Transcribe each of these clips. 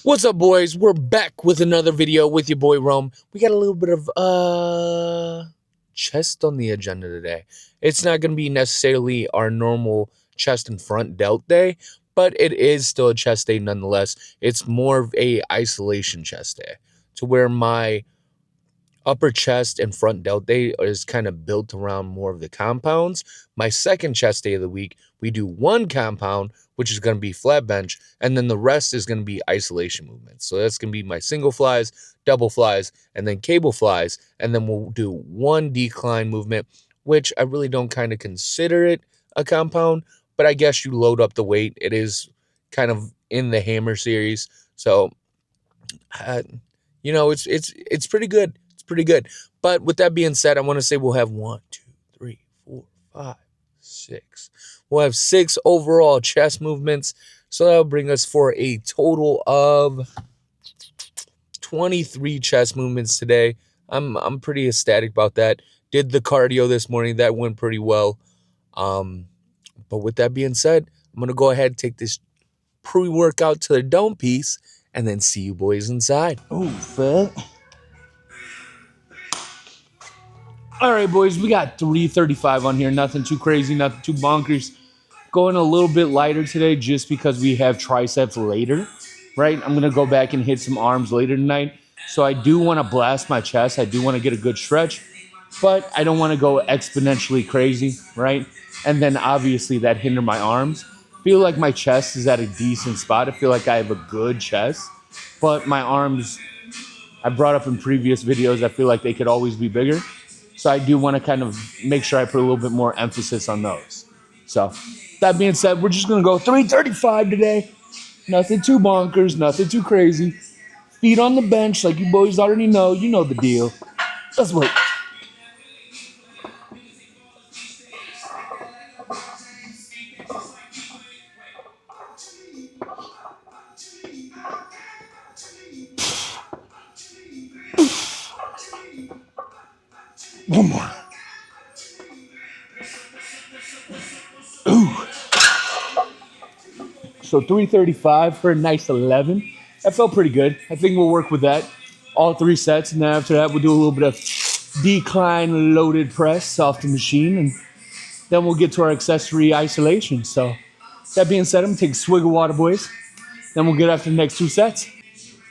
What's up, boys? We're back with another video with your boy Rome. We got a little bit of chest on the agenda today. It's not going to be necessarily our normal chest and front delt day, but it is still a chest day nonetheless. It's more of a isolation chest day, to where my upper chest and front delt day is kind of built around more of the compounds. My second chest day of the week, we do one compound, which is going to be flat bench, and then the rest is going to be isolation movements. So that's going to be my single flies, double flies, and then cable flies, and then we'll do one decline movement, which I really don't kind of consider it a compound, but I guess you load up the weight. It is kind of in the hammer series, so uh, it's pretty good. It's pretty good. But with that being said, I want to say we'll have 1, 2, 3, 4, 5, 6. We'll have 6 overall chest movements. So that'll bring us for a total of 23 chest movements today. I'm pretty ecstatic about that. Did the cardio this morning. That went pretty well. But with that being said, I'm gonna go ahead and take this pre-workout to the dome piece and then see you boys inside. Oh, fat. All right, boys, we got 335 on here. Nothing too crazy, nothing too bonkers. Going a little bit lighter today just because we have triceps later, right? I'm going to go back and hit some arms later tonight. So I do want to blast my chest. I do want to get a good stretch, but I don't want to go exponentially crazy, right? And then obviously that hinder my arms. Feel like my chest is at a decent spot. I feel like I have a good chest, but my arms, I brought up in previous videos, I feel like they could always be bigger. So I do want to kind of make sure I put a little bit more emphasis on those. So that being said, we're just going to go 335 today. Nothing too bonkers, nothing too crazy. Feet on the bench like you boys already know. You know the deal. Let's work. One more. Ooh. So 335 for a nice 11. That felt pretty good. I think we'll work with that. All 3 sets. And then after that, we'll do a little bit of decline loaded press off the machine. And then we'll get to our accessory isolation. So that being said, I'm going to take a swig of water, boys. Then we'll get after the next 2 sets.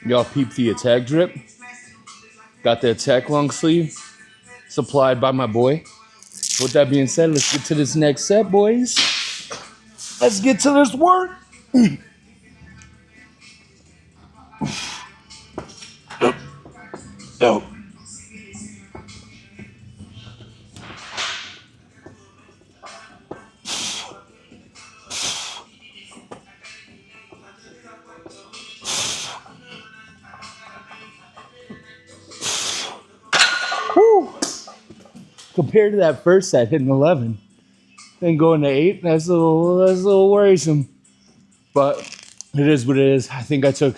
Y'all peep the attack drip. Got the attack long sleeve supplied by my boy. With that being said, let's get to this next set, boys. Let's get to this work. Yo. Woo. Compared to that first set, hitting 11, then going to 8, that's a little worrisome. But it is what it is. I think I took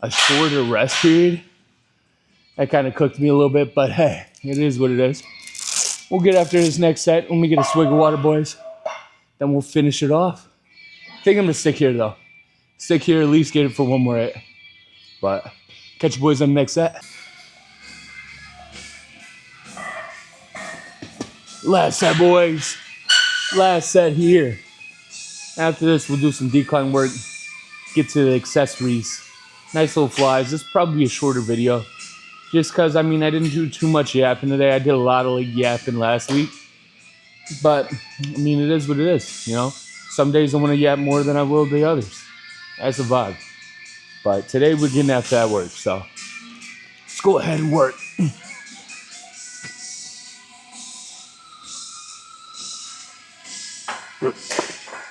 a shorter rest period. That kind of cooked me a little bit, but hey, it is what it is. We'll get after this next set when we get a swig of water, boys. Then we'll finish it off. I think I'm going to stick here, though. Stick here, at least get it for one more hit. But catch you boys on the next set. Last set, boys. Last set here. After this, we'll do some decline work. Get to the accessories. Nice little flies. This will probably be a shorter video. Just because, I didn't do too much yapping today. I did a lot of yapping last week. But, it is what it is, you know. Some days I want to yap more than I will the others. That's a vibe. But today we're getting after that work. So, let's go ahead and work.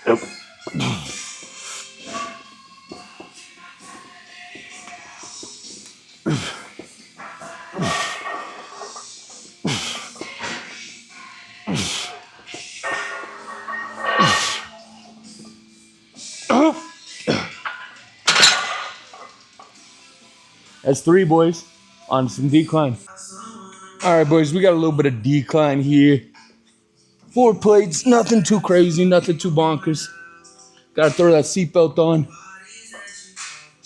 Yep. That's 3, boys, on some decline. All right, boys, we got a little bit of decline here. 4 plates, nothing too crazy, nothing too bonkers. Gotta throw that seatbelt on.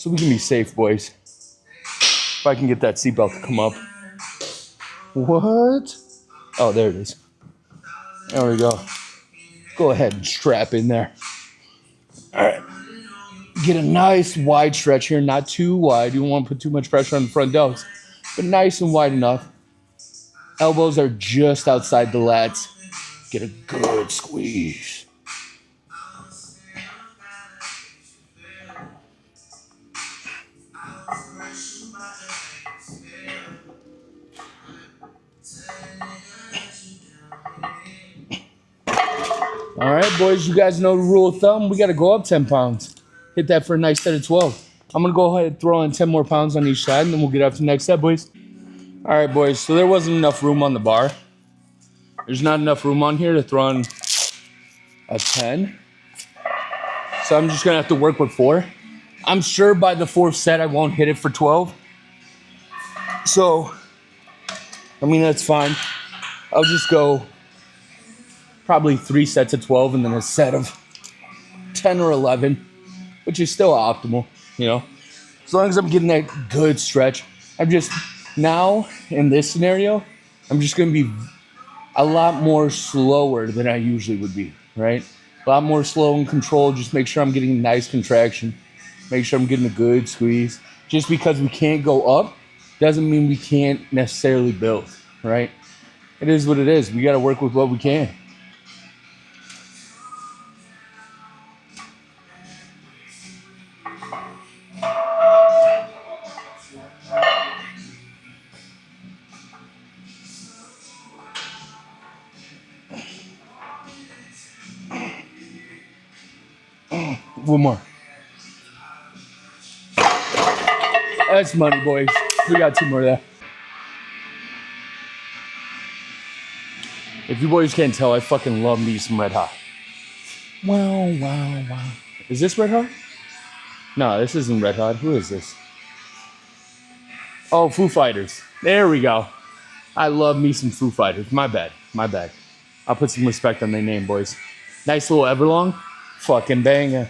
so we can be safe, boys. If I can get that seatbelt to come up. What? Oh, there it is. There we go. Go ahead and strap in there. All right. Get a nice wide stretch here, not too wide. You don't want to put too much pressure on the front delts, but nice and wide enough. Elbows are just outside the lats. Get a good squeeze. All right, boys, you guys know the rule of thumb. We got to go up 10 pounds. Hit that for a nice set of 12. I'm going to go ahead and throw in 10 more pounds on each side, and then we'll get up to the next set, boys. All right, boys, so there wasn't enough room on the bar. There's not enough room on here to throw in a 10. So I'm just going to have to work with 4. I'm sure by the 4th set I won't hit it for 12. So, I mean, that's fine. I'll just go probably 3 sets of 12 and then a set of 10 or 11, which is still optimal, you know. As long as I'm getting that good stretch. I'm just, now in this scenario, I'm just going to be a lot more slower than I usually would be, right? A lot more slow and controlled. Just make sure I'm getting a nice contraction. Make sure I'm getting a good squeeze. Just because we can't go up doesn't mean we can't necessarily build, right? It is what it is. We got to work with what we can. One more. That's money, boys. We got 2 more there. If you boys can't tell, I fucking love me some Red Hot. Wow, wow, wow. Is this Red Hot? No, this isn't Red Hot. Who is this? Oh, Foo Fighters. There we go. I love me some Foo Fighters. My bad. My bad. I'll put some respect on their name, boys. Nice little Everlong. Fucking banger.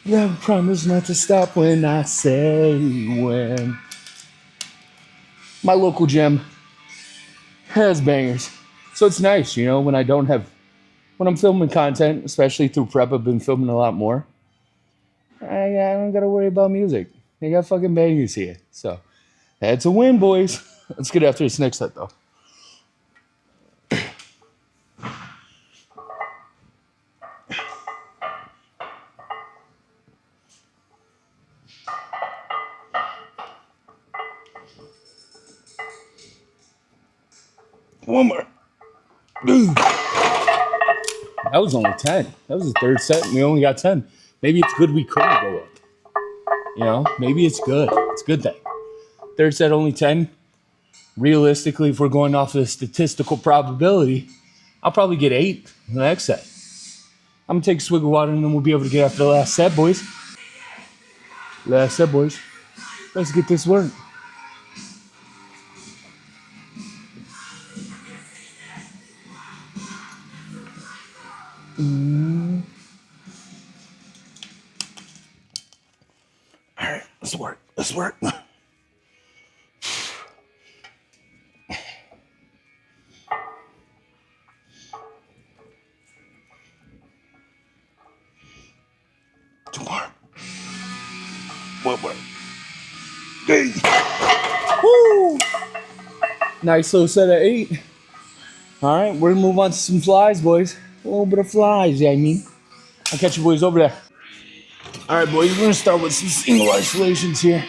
Yeah, I promise not to stop when I say when. My local gym has bangers. So it's nice, you know, when I'm filming content, especially through prep, I've been filming a lot more. I don't got to worry about music. They got fucking bangers here. So that's a win, boys. Let's get after this next set, though. One more. That was only 10. That was the 3rd set, and we only got 10. Maybe it's good we couldn't go up. You know, maybe it's good. It's a good thing. 3rd set, only 10. Realistically, if we're going off of the statistical probability, I'll probably get 8 in the next set. I'm going to take a swig of water, and then we'll be able to get after the last set, boys. Last set, boys. Let's get this work. All right, let's work. Let's work. 2 more. 1 more. Hey. Woo! Nice little set of 8. All right, we're gonna move on to some flies, boys. A little bit of flies, yeah, I mean. I'll catch you boys over there. All right, boys, we're gonna start with some single isolations here.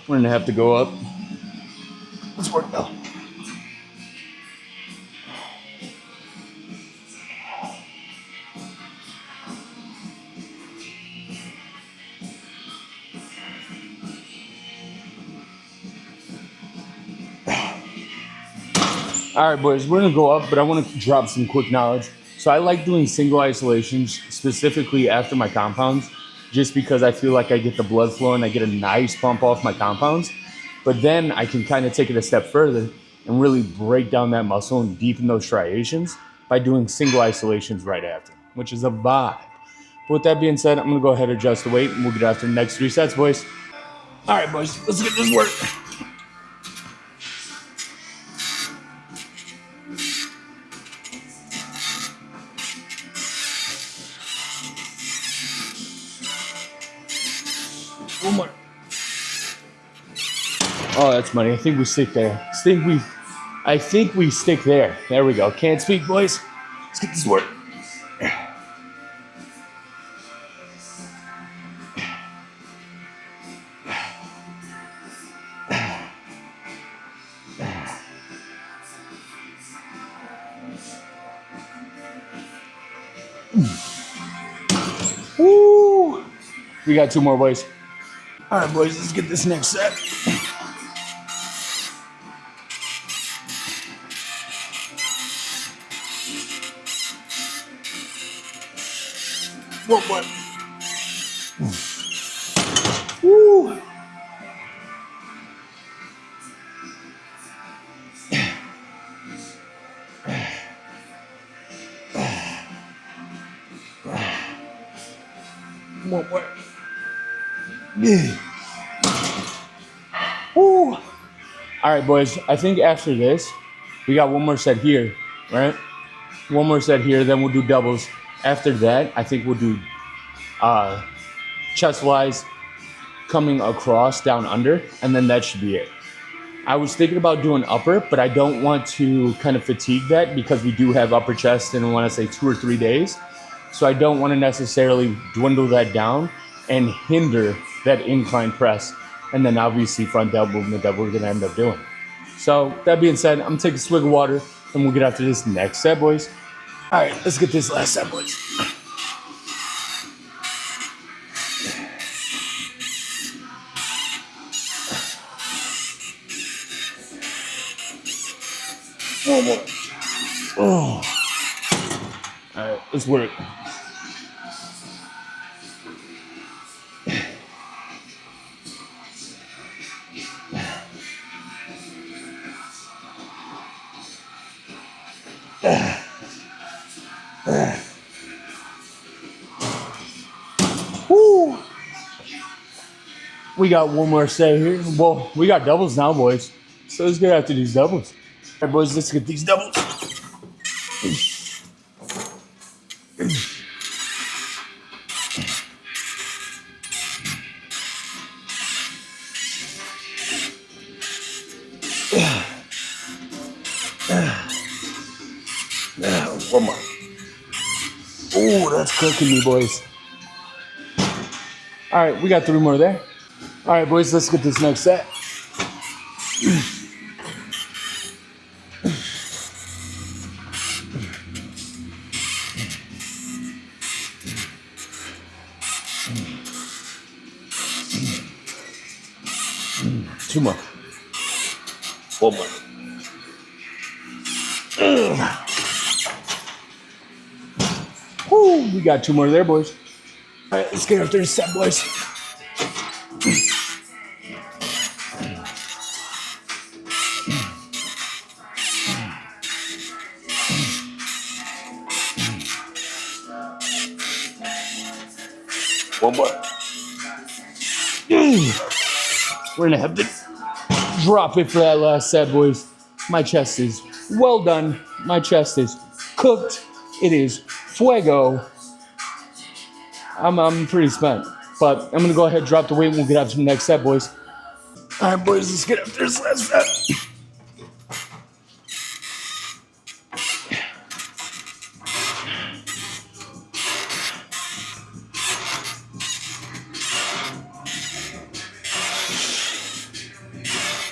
We're gonna have to go up. Let's work though. All right, boys, we're gonna go up, but I want to drop some quick knowledge. So I like doing single isolations, specifically after my compounds, just because I feel like I get the blood flow and I get a nice pump off my compounds. But then I can kind of take it a step further and really break down that muscle and deepen those striations by doing single isolations right after, which is a vibe. But with that being said, I'm going to go ahead and adjust the weight and we'll get after the next 3 sets, boys. All right, boys, let's get this work. One more. Oh, that's money. I think we stick there. I think we stick there. There we go. Can't speak, boys. Let's get this work. Woo! We got 2 more, boys. All right, boys, let's get this next set. Whoa, what? Woo! One more. Yeah. Woo! All right, boys. I think after this, we got 1 more set here, right? 1 more set here, then we'll do doubles. After that, I think we'll do chest flies coming across down under, and then that should be it. I was thinking about doing upper, but I don't want to kind of fatigue that because we do have upper chest in, I want to say 2 or 3 days. So I don't want to necessarily dwindle that down and hinder that incline press. And then obviously front delt movement that we're going to end up doing. So that being said, I'm going to take a swig of water and we'll get after this next set, boys. All right, let's get this last set, boys. One more. Oh. All right, let's work. Woo. We got 1 more set here. Well, we got doubles now, boys. So let's get after these doubles. All right, boys, let's get these doubles. One more. Oh, that's cooking me, boys. All right, we got 3 more there. All right, boys, let's get this next set. Two more. One more. Woo, we got 2 more there, boys. All right, let's get after this set, boys. One more. We're gonna have to drop it for that last set, boys. My chest is well done. My chest is cooked. It is fuego. I'm pretty spent, but I'm gonna go ahead and drop the weight and we'll get after the next set, boys. All right, boys, let's get after this last set.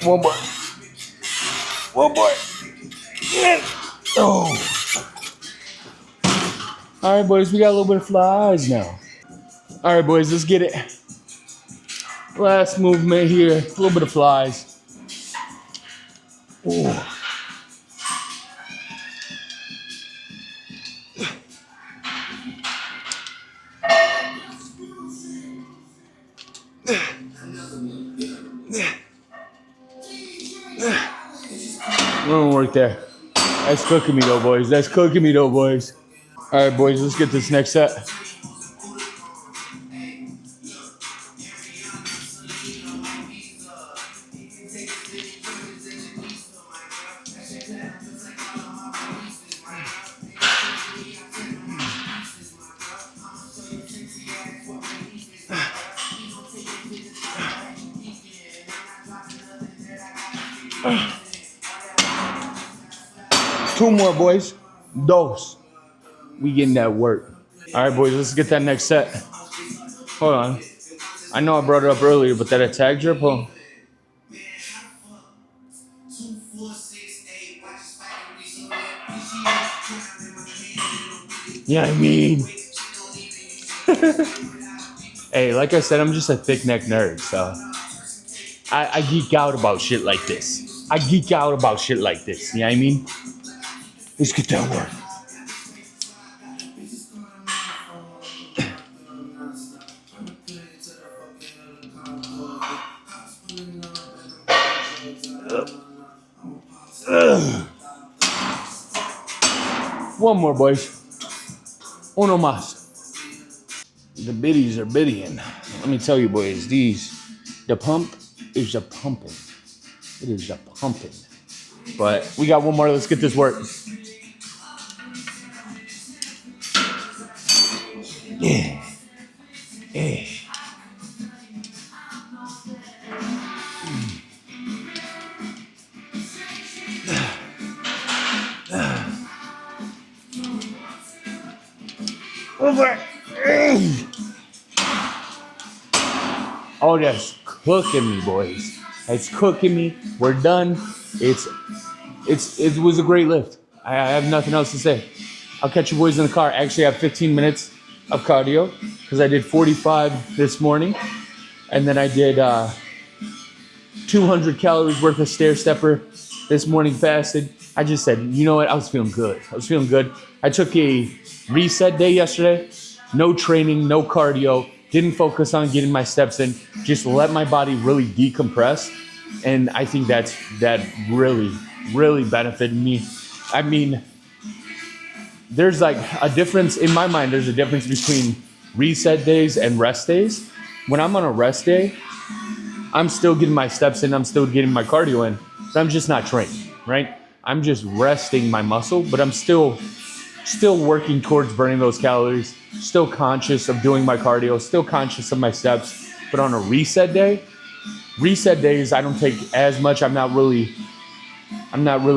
One more. One more. Yeah. Oh. All right, boys, we got a little bit of flies now. All right, boys, let's get it. Last movement here, a little bit of flies. Ooh. Won't work there. That's cooking me though, boys. That's cooking me though, boys. All right, boys, let's get this next set. Two more, boys. Dos. We getting that work. All right, boys, let's get that next set. Hold on. I know I brought it up earlier, but that attack drip, hold on. Yeah, I mean. Hey, like I said, I'm just a thick neck nerd, so I geek out about shit like this. I geek out about shit like this. You know what I mean? Let's get that work. One more, boys. Uno más. The biddies are biddying. Let me tell you, boys, the pump is a pumping. It is a pumping. But we got one more. Let's get this work. Yeah. Yeah. Over. Oh, that's cooking me, boys. That's cooking me. We're done. It was a great lift. I have nothing else to say. I'll catch you boys in the car. Actually, I have 15 minutes of cardio because I did 45 this morning, and then I did 200 calories worth of stair stepper this morning fasted. I just said, you know what? I was feeling good. I took a reset day yesterday. No training, no cardio. Didn't focus on getting my steps in. Just let my body really decompress. And I think that really, really benefited me. I mean, there's like a difference in my mind. There's a difference between reset days and rest days. When I'm on a rest day, I'm still getting my steps in. I'm still getting my cardio in. But I'm just not training, right? I'm just resting my muscle, but I'm still working towards burning those calories, still conscious of doing my cardio, still conscious of my steps. But on a reset days, I don't take as much. I'm not really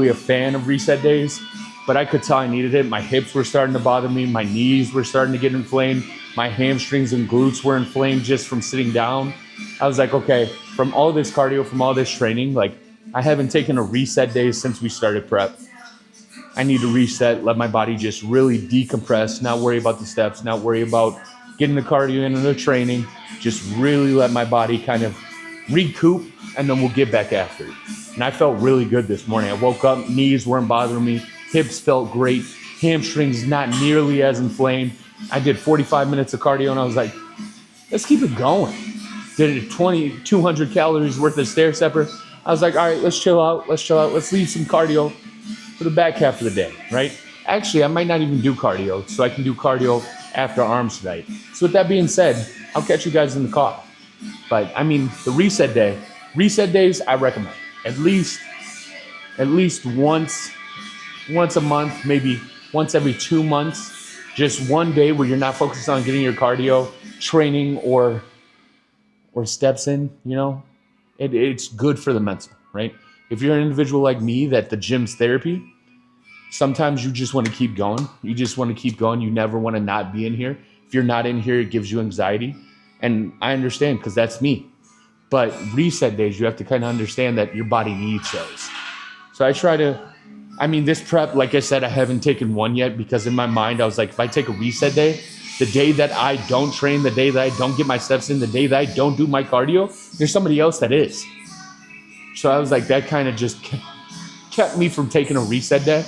a fan of reset days, but I could tell I needed it. My hips were starting to bother me. My knees were starting to get inflamed. My hamstrings and glutes were inflamed just from sitting down. I was like, okay, from all this cardio, from all this training, like I haven't taken a reset day since we started prep. I need to reset, let my body just really decompress, not worry about the steps, not worry about getting the cardio in and the training, just really let my body kind of recoup, and then we'll get back after it. And I felt really good this morning. I woke up, knees weren't bothering me, hips felt great, hamstrings not nearly as inflamed. I did 45 minutes of cardio, and I was like, let's keep it going. Did 200 calories worth of stair stepper. I was like, all right, let's chill out. Let's leave some cardio for the back half of the day, right? Actually, I might not even do cardio, so I can do cardio after arms tonight. So with that being said, I'll catch you guys in the car. But I mean, the reset days, I recommend at least once a month, maybe once every 2 months, just one day where you're not focused on getting your cardio, training, or steps in, you know, it's good for the mental, right? If you're an individual like me that the gym's therapy, sometimes you just want to keep going. You never want to not be in here. If you're not in here, it gives you anxiety. And I understand because that's me. But reset days, you have to kind of understand that your body needs those. So this prep, like I said, I haven't taken one yet because in my mind, I was like, if I take a reset day, the day that I don't train, the day that I don't get my steps in, the day that I don't do my cardio, there's somebody else that is. So I was like, that kind of just kept me from taking a reset day.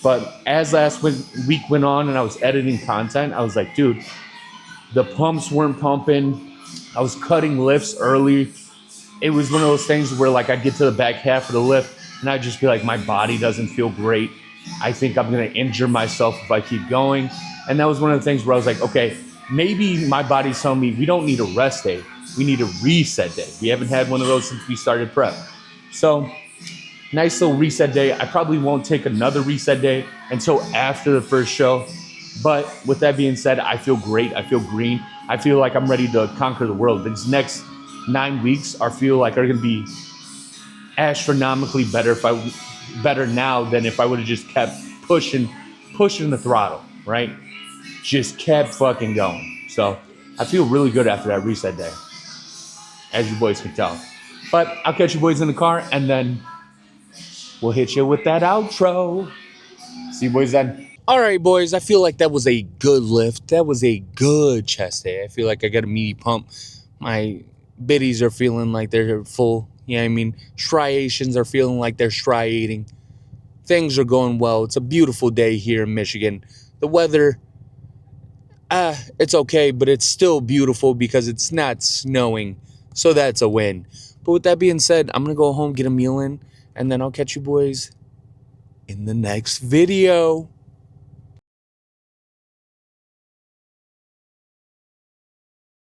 But as last week went on and I was editing content, I was like, dude, the pumps weren't pumping. I was cutting lifts early. It was one of those things where like I'd get to the back half of the lift and I'd just be like, my body doesn't feel great. I think I'm going to injure myself if I keep going. And that was one of the things where I was like, okay, maybe my body's telling me we don't need a rest day. We need a reset day. We haven't had one of those since we started prep. So, nice little reset day. I probably won't take another reset day until after the first show. But with that being said, I feel great. I feel green. I feel like I'm ready to conquer the world. These next 9 weeks I feel like are going to be astronomically better now than if I would have just kept pushing the throttle, right? Just kept fucking going. So I feel really good after that reset day, as you boys can tell. But I'll catch you boys in the car, and then we'll hit you with that outro. See you boys then. All right, boys, I feel like that was a good lift. That was a good chest day. I feel like I got a meaty pump. My biddies are feeling like they're full. You know what I mean? Striations are feeling like they're striating. Things are going well. It's a beautiful day here in Michigan. The weather, it's okay, but it's still beautiful because it's not snowing. So that's a win. But with that being said, I'm going to go home, get a meal in, and then I'll catch you boys in the next video.